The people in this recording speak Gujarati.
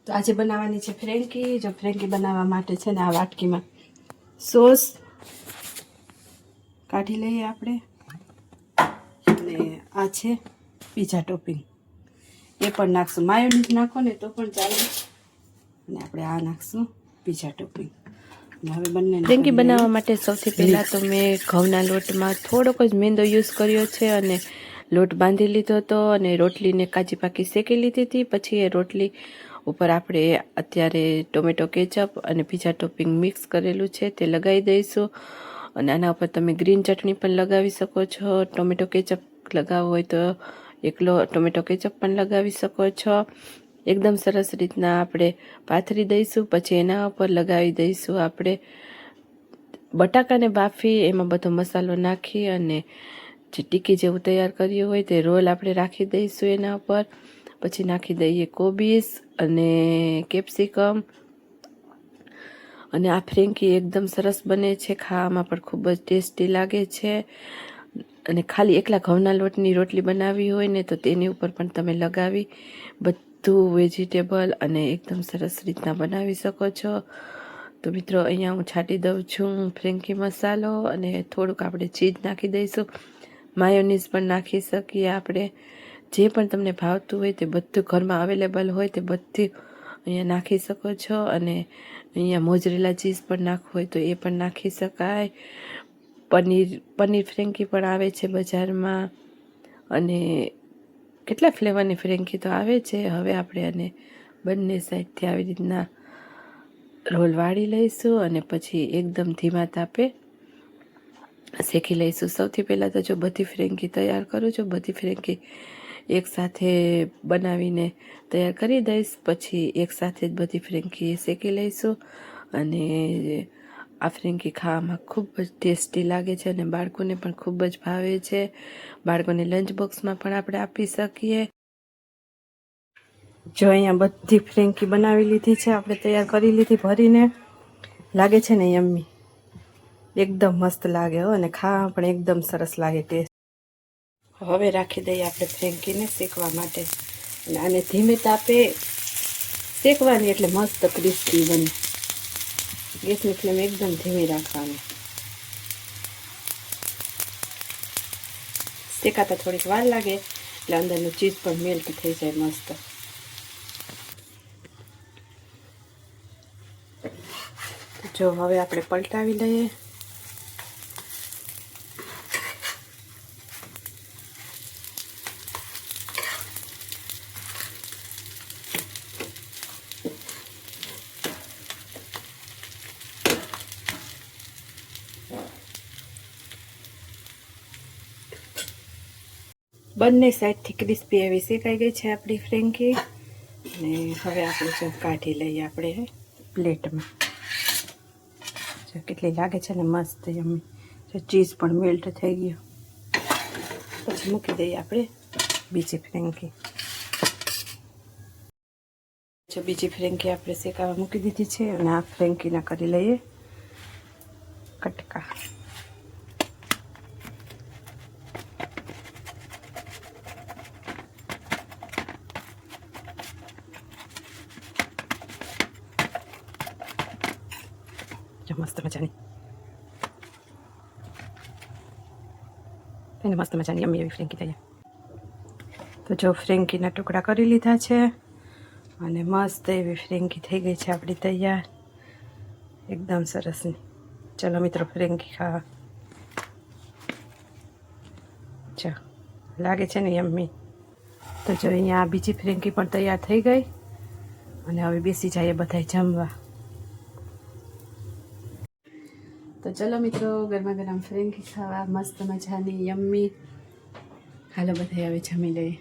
તો આજે બનાવવાની છે ફ્રેન્કી. જો ફ્રેન્કી બનાવવા માટે છે ને આ વાટકીમાં સોસ કાઢી લઈએ આપણે, અને આ છે પીઝા ટોપિંગ, એ પણ નાખશું. માયોનીઝ નાખો ને તો પણ ચાલે, અને આપણે આ નાખશું પીઝા ટોપિંગ. હવે બંને ફ્રેન્કી બનાવવા માટે સૌથી પહેલાં તો મેં ઘઉંના લોટમાં થોડોક જ મેંદો યુઝ કર્યો છે, અને લોટ બાંધી લીધો હતો, અને રોટલીને કાચી પાકી શેકી લીધી હતી. પછી એ રોટલી ઉપર આપણે અત્યારે ટોમેટો કેચઅપ અને પીઝા ટોપિંગ મિક્સ કરેલું છે તે લગાવી દઈશું. અને આના ઉપર તમે ગ્રીન ચટણી પણ લગાવી શકો છો. ટોમેટો કેચઅપ લગાવવો હોય તો એકલો ટોમેટો કેચઅપ પણ લગાવી શકો છો. એકદમ સરસ રીતના આપણે પાથરી દઈશું. પછી એના ઉપર લગાવી દઈશું આપણે બટાકાને બાફી, એમાં બધો મસાલો નાખી અને જે ટીકી જેવું તૈયાર કર્યું હોય તે રોલ આપણે રાખી દઈશું એના ઉપર. પછી નાખી દઈએ કોબીસ અને કેપ્સિકમ. અને આ ફ્રેન્કી એકદમ સરસ બને છે, ખાવામાં પણ ખૂબ જ ટેસ્ટી લાગે છે. અને ખાલી એકલા ઘઉંના લોટની રોટલી બનાવી હોય ને તો તેની ઉપર પણ તમે લગાવી બધું વેજીટેબલ અને એકદમ સરસ રીતના બનાવી શકો છો. તો મિત્રો અહીંયા હું છાંટી દઉં છું ફ્રેન્કી મસાલો, અને થોડુંક આપણે ચીઝ નાખી દઈશું. માયોનીઝ પણ નાખી શકીએ આપણે, જે પણ તમને ભાવતું હોય તે બધું ઘરમાં અવેલેબલ હોય તે બધું અહીંયા નાખી શકો છો. અને અહીંયા મોઝરેલા ચીઝ પણ નાખવું હોય તો એ પણ નાખી શકાય. પનીર ફ્રેન્કી પણ આવે છે બજારમાં, અને કેટલા ફ્લેવરની ફ્રેન્કી તો આવે છે. હવે આપણે આને બંને સાઈડથી આવી રીતના રોલ વાળી લઈશું, અને પછી એકદમ ધીમા તાપે શેકી લઈશું. સૌથી પહેલાં તો જો બધી ફ્રેન્કી તૈયાર કરું છું, બધી ફ્રેન્કી એકસાથે બનાવીને તૈયાર કરી દઈશ. પછી એકસાથે જ બધી ફ્રેન્કી શેકી લઈશું. અને આ ફ્રેન્કી ખાવામાં ખૂબ જ ટેસ્ટી લાગે છે, અને બાળકોને પણ ખૂબ જ ભાવે છે. બાળકોને લંચ બોક્સમાં પણ આપણે આપી શકીએ. જો અહીંયા બધી ફ્રેન્કી બનાવી લીધી છે આપણે, તૈયાર કરી લીધી ભરીને. લાગે છે ને યમ્મી, એકદમ મસ્ત લાગે હો, અને ખાવા પણ એકદમ સરસ લાગે ટેસ્ટ. હવે રાખી દઈએ આપણે ફ્રેન્કીને શેકવા માટે, અને આને ધીમે તાપે શેકવાની એટલે મસ્ત ક્રિસ્પી બને. ગેસની ફ્લેમ એકદમ ધીમી રાખવાની. શેકાતા થોડીક વાર લાગે એટલે અંદરનું ચીઝ પણ મેલ્ટ થઈ જાય મસ્ત. જો હવે આપણે પલટાવી લઈએ. બંને સાઈડથી ક્રિસ્પી એવી શેકાઈ ગઈ છે આપણી ફ્રેન્કી. અને હવે આપણે જો કાઢી લઈએ આપણે પ્લેટમાં. જો કેટલી લાગે છે ને મસ્ત યમ્મી. જો ચીઝ પણ મેલ્ટ થઈ ગયો. પછી મૂકી દઈએ આપણે બીજી ફ્રેન્કી. જો બીજી ફ્રેન્કી આપણે શેકાવા મૂકી દીધી છે, અને આ ફ્રેન્કીના કરી લઈએ કટકા. મસ્ત મજાની એને મસ્ત મજાની યમ્મી એવી ફ્રેન્કી તૈયાર. તો જો ફ્રેન્કીના ટુકડા કરી લીધા છે, અને મસ્ત એવી ફ્રેન્કી થઈ ગઈ છે આપણી તૈયાર, એકદમ સરસની. ચલો મિત્રો ફ્રેન્કી ખાવા. જો લાગે છે ને યમ્મી. તો જો અહીંયા બીજી ફ્રેન્કી પણ તૈયાર થઈ ગઈ, અને હવે બેસી જઈએ બધાય જમવા. તો ચલો મિત્રો ગરમા ગરમ ફ્રેન્કી ખાવા, મસ્ત મજાની યમ્મી. હાલો બધા હવે જમી લઈએ.